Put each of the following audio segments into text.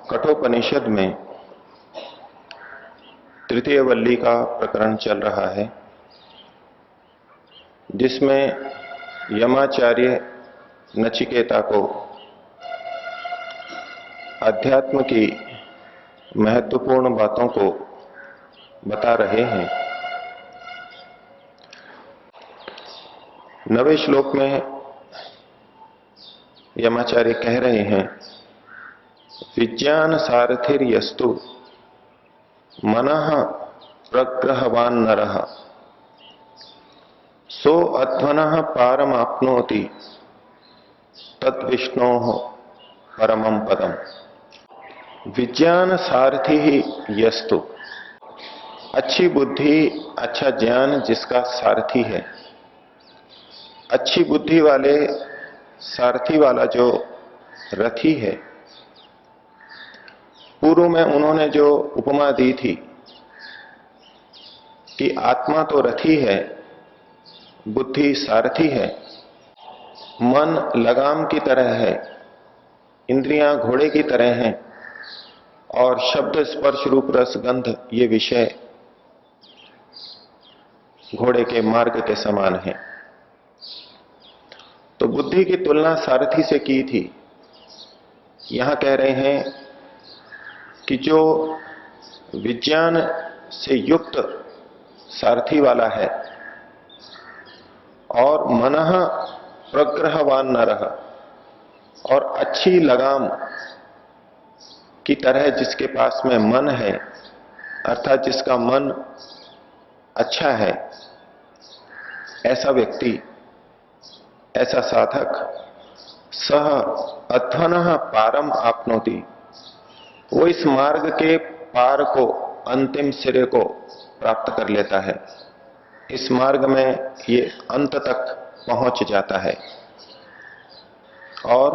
कठोपनिषद में तृतीय वल्ली का प्रकरण चल रहा है, जिसमें यमाचार्य नचिकेता को अध्यात्म की महत्वपूर्ण बातों को बता रहे हैं। 9वें श्लोक में यमाचार्य कह रहे हैं, विज्ञान सारथिर्यस्तु मनः प्रग्रहवान् नरः सो अध्वनः पारमाप्नोति तद्विष्णोः परमं पदम्। विज्ञान सारथि ही यस्तु, अच्छी बुद्धि, अच्छा ज्ञान जिसका सारथी है। अच्छी बुद्धि वाले सारथी वाला जो रथी है, पूर्व में उन्होंने जो उपमा दी थी कि आत्मा तो रथी है, बुद्धि सारथी है, मन लगाम की तरह है, इंद्रियां घोड़े की तरह हैं और शब्द स्पर्श रूप रस गंध ये विषय घोड़े के मार्ग के समान है। तो बुद्धि की तुलना सारथी से की थी। यहां कह रहे हैं कि जो विज्ञान से युक्त सारथी वाला है और मनः प्रग्रहवान नरः, और अच्छी लगाम की तरह जिसके पास में मन है, अर्थात जिसका मन अच्छा है, ऐसा व्यक्ति, ऐसा साधक सह अध्वनः पारम आपनोति, वो इस मार्ग के पार को, अंतिम सिरे को प्राप्त कर लेता है। इस मार्ग में ये अंत तक पहुंच जाता है और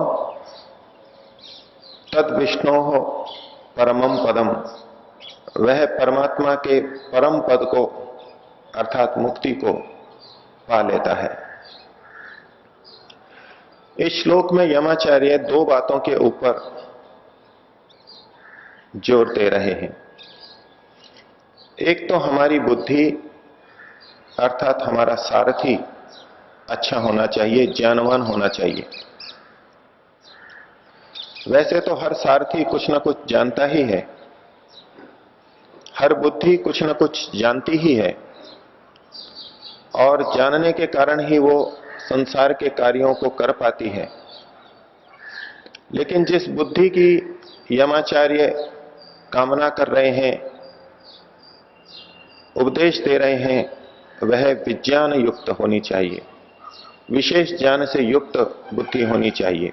तद विष्णोः परमं पदम, वह परमात्मा के परम पद को अर्थात मुक्ति को पा लेता है। इस श्लोक में यमाचार्य दो बातों के ऊपर जोर दे रहे हैं। एक तो हमारी बुद्धि अर्थात हमारा सारथी अच्छा होना चाहिए, ज्ञानवान होना चाहिए। वैसे तो हर सारथी कुछ ना कुछ जानता ही है, हर बुद्धि कुछ ना कुछ जानती ही है और जानने के कारण ही वो संसार के कार्यों को कर पाती है। लेकिन जिस बुद्धि की यमाचार्य कामना कर रहे हैं, उपदेश दे रहे हैं, वह विज्ञान युक्त होनी चाहिए, विशेष ज्ञान से युक्त बुद्धि होनी चाहिए।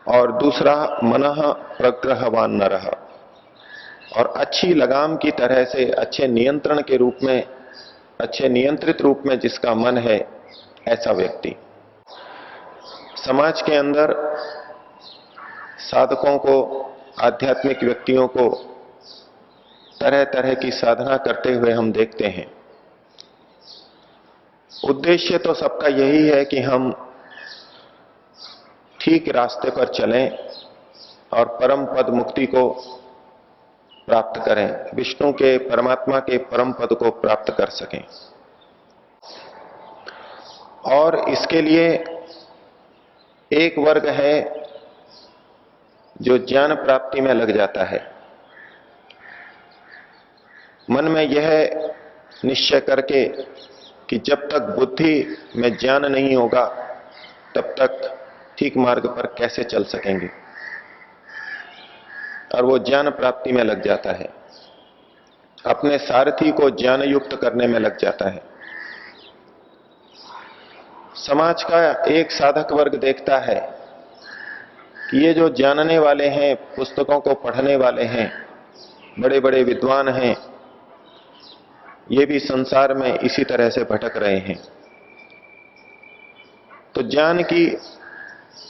और दूसरा मनः प्रग्रहवान नरः, और अच्छी लगाम की तरह से अच्छे नियंत्रण के रूप में, अच्छे नियंत्रित रूप में जिसका मन है, ऐसा व्यक्ति। समाज के अंदर साधकों को, आध्यात्मिक व्यक्तियों को तरह तरह की साधना करते हुए हम देखते हैं। उद्देश्य तो सबका यही है कि हम ठीक रास्ते पर चलें और परम पद मुक्ति को प्राप्त करें, विष्णु के, परमात्मा के परम पद को प्राप्त कर सकें। और इसके लिए एक वर्ग है जो ज्ञान प्राप्ति में लग जाता है, मन में यह निश्चय करके कि जब तक बुद्धि में ज्ञान नहीं होगा तब तक ठीक मार्ग पर कैसे चल सकेंगे, और वो ज्ञान प्राप्ति में लग जाता है, अपने सारथी को ज्ञान युक्त करने में लग जाता है। समाज का एक साधक वर्ग देखता है कि ये जो जानने वाले हैं, पुस्तकों को पढ़ने वाले हैं, बड़े बड़े विद्वान हैं, ये भी संसार में इसी तरह से भटक रहे हैं। तो ज्ञान की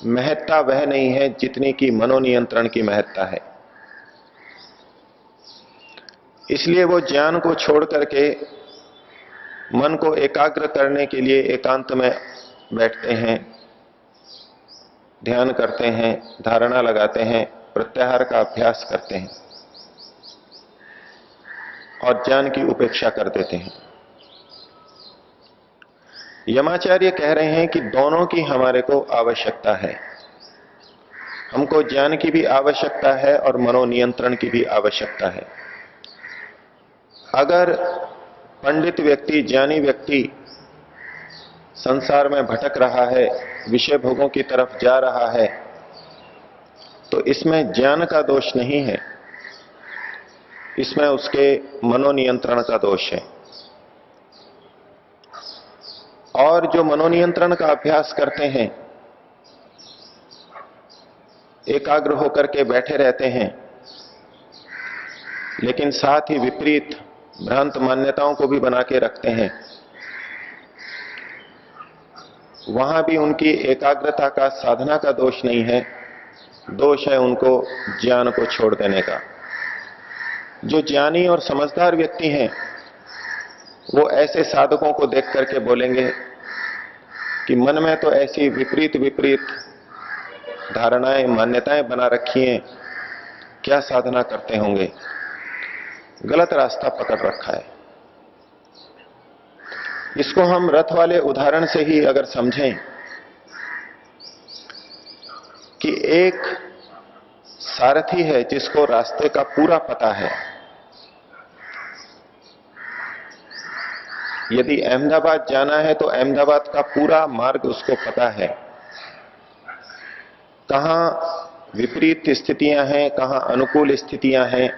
महत्ता वह नहीं है जितनी कि मनोनियंत्रण की महत्ता है। इसलिए वो ज्ञान को छोड़ करके मन को एकाग्र करने के लिए एकांत में बैठते हैं, ध्यान करते हैं, धारणा लगाते हैं, प्रत्याहार का अभ्यास करते हैं और ज्ञान की उपेक्षा कर देते हैं। यमाचार्य कह रहे हैं कि दोनों की हमारे को आवश्यकता है। हमको ज्ञान की भी आवश्यकता है और मनोनियंत्रण की भी आवश्यकता है। अगर पंडित व्यक्ति, ज्ञानी व्यक्ति संसार में भटक रहा है, विषय भोगों की तरफ जा रहा है, तो इसमें ज्ञान का दोष नहीं है, इसमें उसके मनोनियंत्रण का दोष है। और जो मनोनियंत्रण का अभ्यास करते हैं, एकाग्र होकर के बैठे रहते हैं, लेकिन साथ ही विपरीत भ्रांत मान्यताओं को भी बना के रखते हैं, वहां भी उनकी एकाग्रता का, साधना का दोष नहीं है, दोष है उनको ज्ञान को छोड़ देने का। जो ज्ञानी और समझदार व्यक्ति हैं, वो ऐसे साधकों को देख करके बोलेंगे कि मन में तो ऐसी विपरीत विपरीत धारणाएं, मान्यताएं बना रखी हैं, क्या साधना करते होंगे, गलत रास्ता पकड़ रखा है। इसको हम रथ वाले उदाहरण से ही अगर समझें कि एक सारथी है जिसको रास्ते का पूरा पता है। यदि अहमदाबाद जाना है तो अहमदाबाद का पूरा मार्ग उसको पता है, कहां विपरीत स्थितियां हैं, कहां अनुकूल स्थितियां हैं,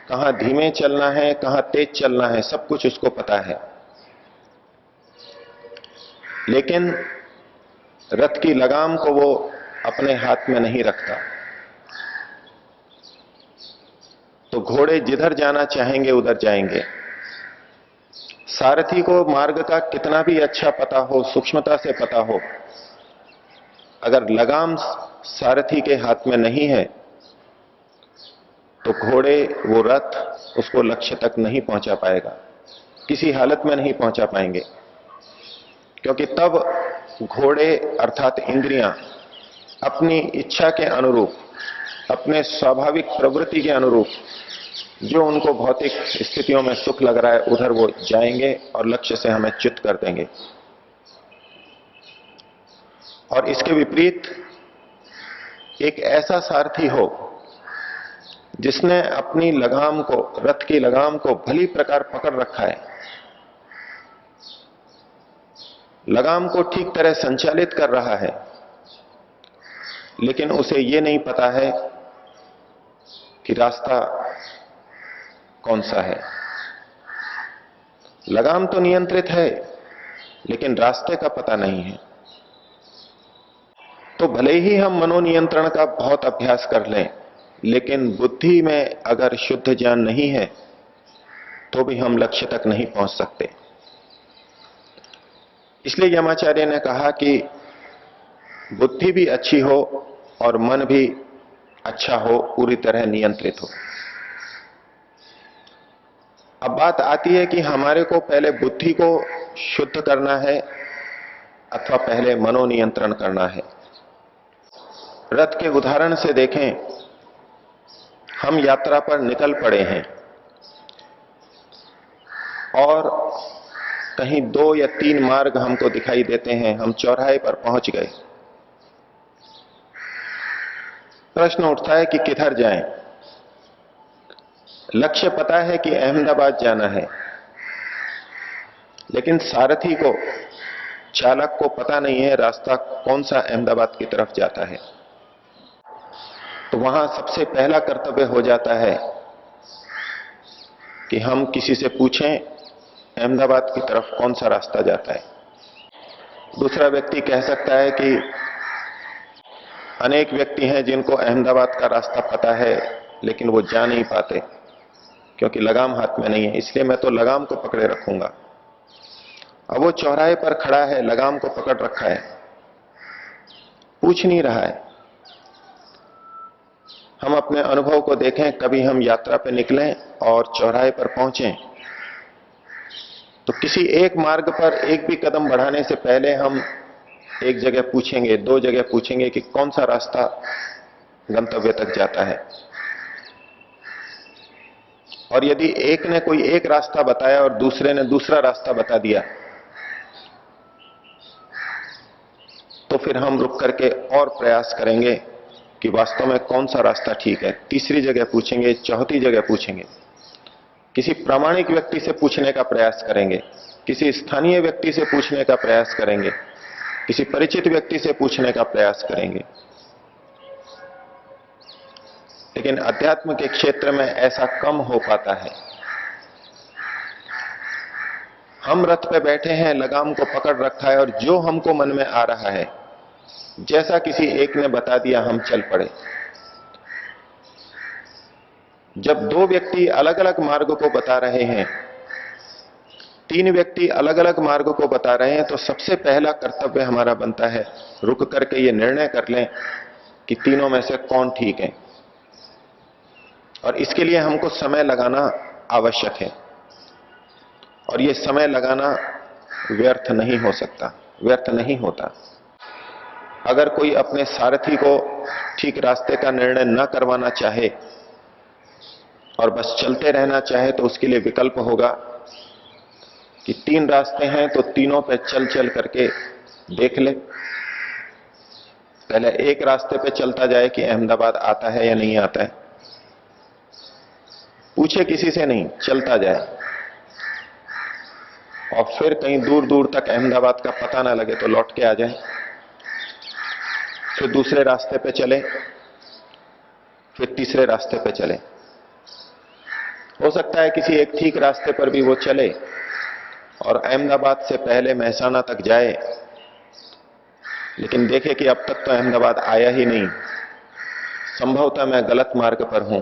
कहां धीमे चलना है, कहां तेज चलना है, सब कुछ उसको पता है। लेकिन रथ की लगाम को वो अपने हाथ में नहीं रखता, तो घोड़े जिधर जाना चाहेंगे उधर जाएंगे। सारथी को मार्ग का कितना भी अच्छा पता हो, सूक्ष्मता से पता हो, अगर लगाम सारथी के हाथ में नहीं है तो घोड़े, वो रथ उसको लक्ष्य तक नहीं पहुंचा पाएगा, किसी हालत में नहीं पहुंचा पाएंगे। क्योंकि तब घोड़े अर्थात इंद्रियां अपनी इच्छा के अनुरूप, अपने स्वाभाविक प्रवृत्ति के अनुरूप, जो उनको भौतिक स्थितियों में सुख लग रहा है उधर वो जाएंगे और लक्ष्य से हमें च्युत कर देंगे। और इसके विपरीत एक ऐसा सारथी हो जिसने अपनी लगाम को, रथ की लगाम को भली प्रकार पकड़ रखा है, लगाम को ठीक तरह संचालित कर रहा है, लेकिन उसे यह नहीं पता है कि रास्ता कौन सा है। लगाम तो नियंत्रित है लेकिन रास्ते का पता नहीं है। तो भले ही हम मनोनियंत्रण का बहुत अभ्यास कर लें, लेकिन बुद्धि में अगर शुद्ध ज्ञान नहीं है तो भी हम लक्ष्य तक नहीं पहुंच सकते। इसलिए यमाचार्य ने कहा कि बुद्धि भी अच्छी हो और मन भी अच्छा हो, पूरी तरह नियंत्रित हो। अब बात आती है कि हमारे को पहले बुद्धि को शुद्ध करना है अथवा पहले मनोनियंत्रण करना है। रथ के उदाहरण से देखें, हम यात्रा पर निकल पड़े हैं और कहीं 2 या 3 मार्ग हमको दिखाई देते हैं, हम चौराहे पर पहुंच गए। प्रश्न उठता है कि किधर जाएं? लक्ष्य पता है कि अहमदाबाद जाना है, लेकिन सारथी को, चालक को पता नहीं है रास्ता कौन सा अहमदाबाद की तरफ जाता है। तो वहां सबसे पहला कर्तव्य हो जाता है कि हम किसी से पूछें अहमदाबाद की तरफ कौन सा रास्ता जाता है। दूसरा व्यक्ति कह सकता है कि अनेक व्यक्ति हैं जिनको अहमदाबाद का रास्ता पता है लेकिन वो जा नहीं पाते क्योंकि लगाम हाथ में नहीं है, इसलिए मैं तो लगाम को पकड़े रखूंगा। अब वो चौराहे पर खड़ा है, लगाम को पकड़ रखा है, पूछ नहीं रहा है। हम अपने अनुभव को देखें, कभी हम यात्रा पर निकलें और चौराहे पर पहुंचें तो किसी एक मार्ग पर एक भी कदम बढ़ाने से पहले हम एक जगह पूछेंगे, दो जगह पूछेंगे कि कौन सा रास्ता गंतव्य तक जाता है, और यदि एक ने कोई एक रास्ता बताया और दूसरे ने दूसरा रास्ता बता दिया, तो फिर हम रुक करके और प्रयास करेंगे कि वास्तव में कौन सा रास्ता ठीक है। तीसरी जगह पूछेंगे, चौथी जगह पूछेंगे, किसी प्रामाणिक व्यक्ति से पूछने का प्रयास करेंगे, किसी स्थानीय व्यक्ति से पूछने का प्रयास करेंगे, किसी परिचित व्यक्ति से पूछने का प्रयास करेंगे। लेकिन अध्यात्म के क्षेत्र में ऐसा कम हो पाता है। हम रथ पे बैठे हैं, लगाम को पकड़ रखा है, और जो हमको मन में आ रहा है, जैसा किसी एक ने बता दिया, हम चल पड़े। जब दो व्यक्ति अलग अलग मार्ग को बता रहे हैं, तीन व्यक्ति अलग अलग मार्ग को बता रहे हैं, तो सबसे पहला कर्तव्य हमारा बनता है रुक करके ये निर्णय कर लें कि तीनों में से कौन ठीक है। और इसके लिए हमको समय लगाना आवश्यक है, और ये समय लगाना व्यर्थ नहीं हो सकता, व्यर्थ नहीं होता। अगर कोई अपने सारथी को ठीक रास्ते का निर्णय न करवाना चाहे और बस चलते रहना चाहे, तो उसके लिए विकल्प होगा कि तीन रास्ते हैं तो तीनों पे चल चल करके देख ले। पहले एक रास्ते पे चलता जाए कि अहमदाबाद आता है या नहीं आता है, पूछे किसी से नहीं, चलता जाए, और फिर कहीं दूर दूर तक अहमदाबाद का पता ना लगे तो लौट के आ जाए। फिर दूसरे रास्ते पे चले, फिर तीसरे रास्ते पे चले। हो सकता है किसी एक ठीक रास्ते पर भी वो चले और अहमदाबाद से पहले मेहसाना तक जाए, लेकिन देखे कि अब तक तो अहमदाबाद आया ही नहीं, संभवतः मैं गलत मार्ग पर हूं,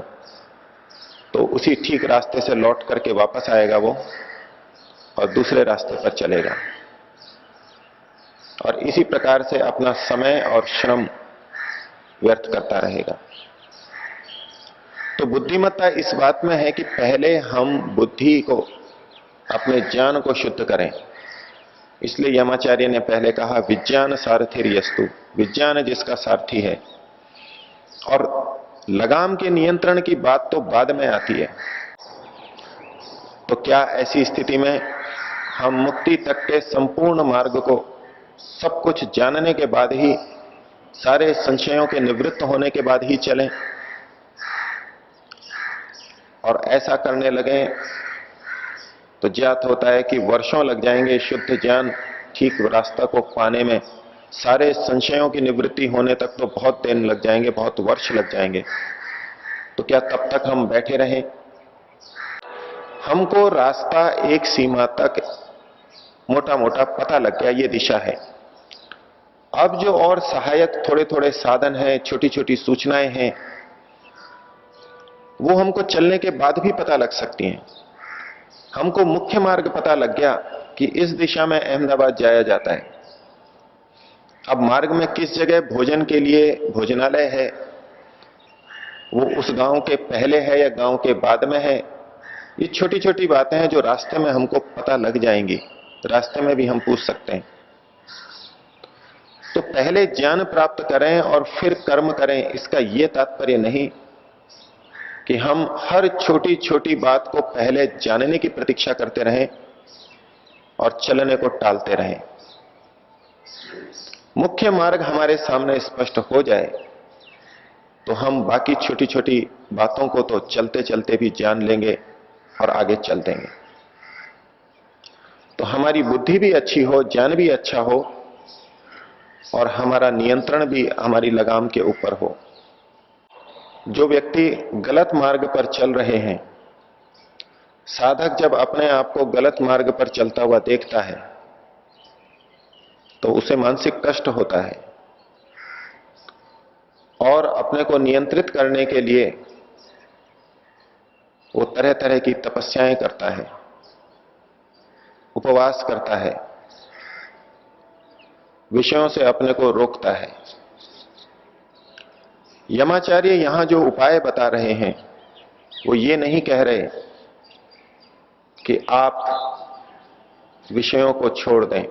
तो उसी ठीक रास्ते से लौट करके वापस आएगा वो और दूसरे रास्ते पर चलेगा, और इसी प्रकार से अपना समय और श्रम व्यर्थ करता रहेगा। तो बुद्धिमत्ता इस बात में है कि पहले हम बुद्धि को, अपने ज्ञान को शुद्ध करें। इसलिए यमाचार्य ने पहले कहा विज्ञान सारथिर्यस्तु, विज्ञान जिसका सारथी है। और लगाम के नियंत्रण की बात तो बाद में आती है। तो क्या ऐसी स्थिति में हम मुक्ति तक के संपूर्ण मार्ग को सब कुछ जानने के बाद ही, सारे संशयों के निवृत्त होने के बाद ही चलें? और ऐसा करने लगे तो ज्ञात होता है कि वर्षों लग जाएंगे शुद्ध ज्ञान, ठीक रास्ता को पाने में। सारे संशयों की निवृत्ति होने तक तो बहुत दिन लग जाएंगे, बहुत वर्ष लग जाएंगे। तो क्या तब तक हम बैठे रहें? हमको रास्ता एक सीमा तक मोटा मोटा पता लग गया, ये दिशा है। अब जो और सहायक थोड़े थोड़े साधन हैं, छोटी छोटी सूचनाएं हैं, वो हमको चलने के बाद भी पता लग सकती हैं। हमको मुख्य मार्ग पता लग गया कि इस दिशा में अहमदाबाद जाया जाता है। अब मार्ग में किस जगह भोजन के लिए भोजनालय है, वो उस गांव के पहले है या गांव के बाद में है, ये छोटी छोटी बातें हैं जो रास्ते में हमको पता लग जाएंगी। रास्ते में भी हम पूछ सकते हैं। तो पहले ज्ञान प्राप्त करें और फिर कर्म करें, इसका यह तात्पर्य नहीं कि हम हर छोटी छोटी बात को पहले जानने की प्रतीक्षा करते रहें और चलने को टालते रहें। मुख्य मार्ग हमारे सामने स्पष्ट हो जाए तो हम बाकी छोटी छोटी बातों को तो चलते चलते भी जान लेंगे और आगे चल देंगे। तो हमारी बुद्धि भी अच्छी हो, ज्ञान भी अच्छा हो, और हमारा नियंत्रण भी हमारी लगाम के ऊपर हो। जो व्यक्ति गलत मार्ग पर चल रहे हैं, साधक जब अपने आप को गलत मार्ग पर चलता हुआ देखता है तो उसे मानसिक कष्ट होता है, और अपने को नियंत्रित करने के लिए वो तरह तरह की तपस्याएं करता है, उपवास करता है, विषयों से अपने को रोकता है। यमाचार्य यहां जो उपाय बता रहे हैं वो ये नहीं कह रहे कि आप विषयों को छोड़ दें,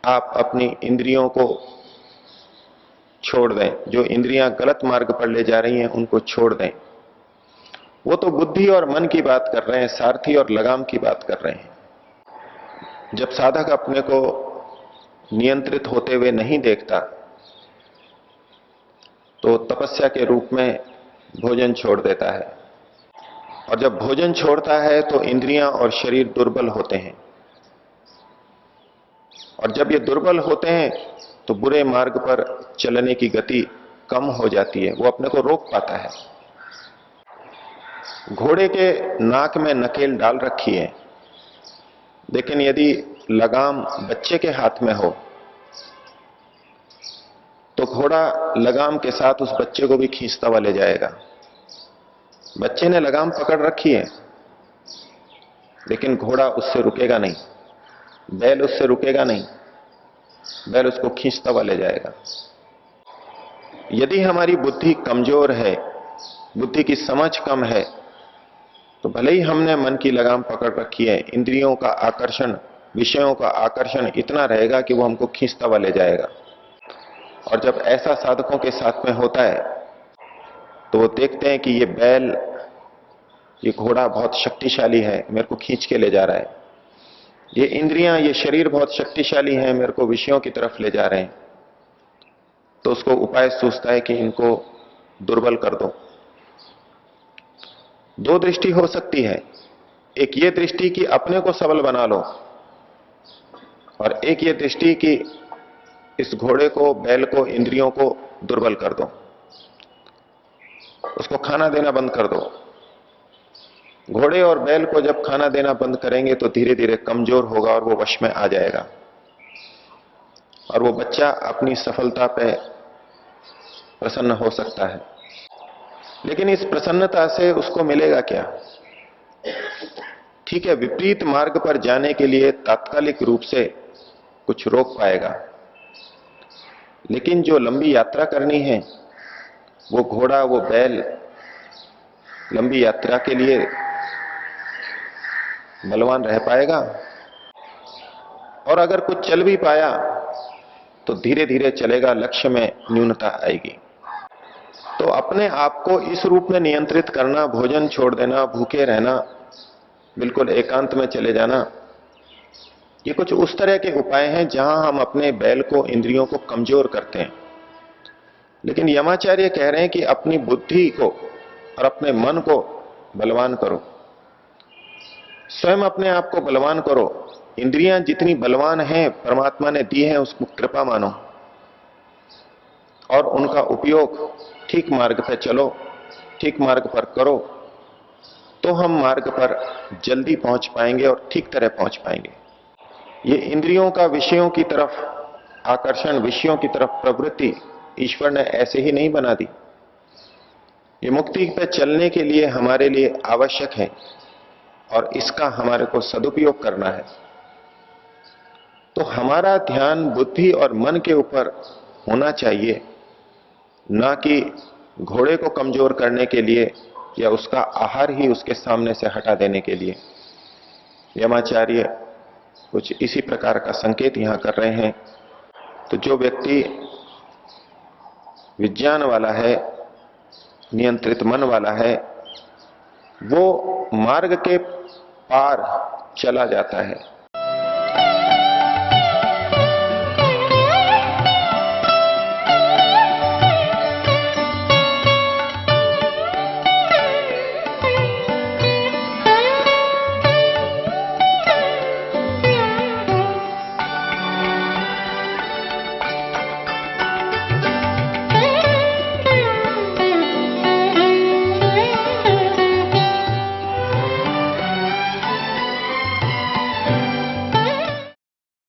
आप अपनी इंद्रियों को छोड़ दें, जो इंद्रियां गलत मार्ग पर ले जा रही हैं उनको छोड़ दें। वो तो बुद्धि और मन की बात कर रहे हैं, सारथी और लगाम की बात कर रहे हैं। जब साधक अपने को नियंत्रित होते हुए नहीं देखता तो तपस्या के रूप में भोजन छोड़ देता है, और जब भोजन छोड़ता है तो इंद्रियां और शरीर दुर्बल होते हैं, और जब ये दुर्बल होते हैं तो बुरे मार्ग पर चलने की गति कम हो जाती है, वो अपने को रोक पाता है। घोड़े के नाक में नकेल डाल रखी है, लेकिन यदि लगाम बच्चे के हाथ में हो तो घोड़ा लगाम के साथ उस बच्चे को भी खींचता हुआ ले जाएगा। बच्चे ने लगाम पकड़ रखी है, लेकिन घोड़ा उससे रुकेगा नहीं, बैल उससे रुकेगा नहीं, बैल उसको खींचता हुआ ले जाएगा। यदि हमारी बुद्धि कमजोर है, बुद्धि की समझ कम है, तो भले ही हमने मन की लगाम पकड़ रखी है, इंद्रियों का आकर्षण, विषयों का आकर्षण इतना रहेगा कि वो हमको खींचता हुआ ले जाएगा। और जब ऐसा साधकों के साथ में होता है तो वो देखते हैं कि ये बैल, ये घोड़ा बहुत शक्तिशाली है, मेरे को खींच के ले जा रहा है, ये इंद्रियां, ये शरीर बहुत शक्तिशाली है, मेरे को विषयों की तरफ ले जा रहे हैं, तो उसको उपाय सोचता है कि इनको दुर्बल कर दो। दो दृष्टि हो सकती है, एक ये दृष्टि कि अपने को सबल बना लो, और एक ये दृष्टि कि इस घोड़े को, बैल को, इंद्रियों को दुर्बल कर दो, उसको खाना देना बंद कर दो। घोड़े और बैल को जब खाना देना बंद करेंगे तो धीरे धीरे कमजोर होगा और वो वश में आ जाएगा, और वो बच्चा अपनी सफलता पे प्रसन्न हो सकता है। लेकिन इस प्रसन्नता से उसको मिलेगा क्या? ठीक है, विपरीत मार्ग पर जाने के लिए तात्कालिक रूप से कुछ रोक पाएगा, लेकिन जो लंबी यात्रा करनी है, वो घोड़ा, वो बैल लंबी यात्रा के लिए बलवान रह पाएगा? और अगर कुछ चल भी पाया तो धीरे धीरे चलेगा, लक्ष्य में न्यूनता आएगी। तो अपने आप को इस रूप में नियंत्रित करना, भोजन छोड़ देना, भूखे रहना, बिल्कुल एकांत में चले जाना, ये कुछ उस तरह के उपाय हैं जहां हम अपने बैल को, इंद्रियों को कमजोर करते हैं। लेकिन यमाचार्य कह रहे हैं कि अपनी बुद्धि को और अपने मन को बलवान करो, स्वयं अपने आप को बलवान करो। इंद्रियां जितनी बलवान हैं, परमात्मा ने दी हैं, उसको कृपा मानो और उनका उपयोग ठीक मार्ग पर चलो, ठीक मार्ग पर करो, तो हम मार्ग पर जल्दी पहुंच पाएंगे और ठीक तरह पहुंच पाएंगे। ये इंद्रियों का विषयों की तरफ आकर्षण, विषयों की तरफ प्रवृत्ति ईश्वर ने ऐसे ही नहीं बना दी। ये मुक्ति पे चलने के लिए हमारे लिए आवश्यक है, और इसका हमारे को सदुपयोग करना है। तो हमारा ध्यान बुद्धि और मन के ऊपर होना चाहिए, ना कि घोड़े को कमजोर करने के लिए या उसका आहार ही उसके सामने से हटा देने के लिए। यमाचार्य कुछ इसी प्रकार का संकेत यहां कर रहे हैं। तो जो व्यक्ति विज्ञान वाला है, नियंत्रित मन वाला है, वो मार्ग के पार चला जाता है,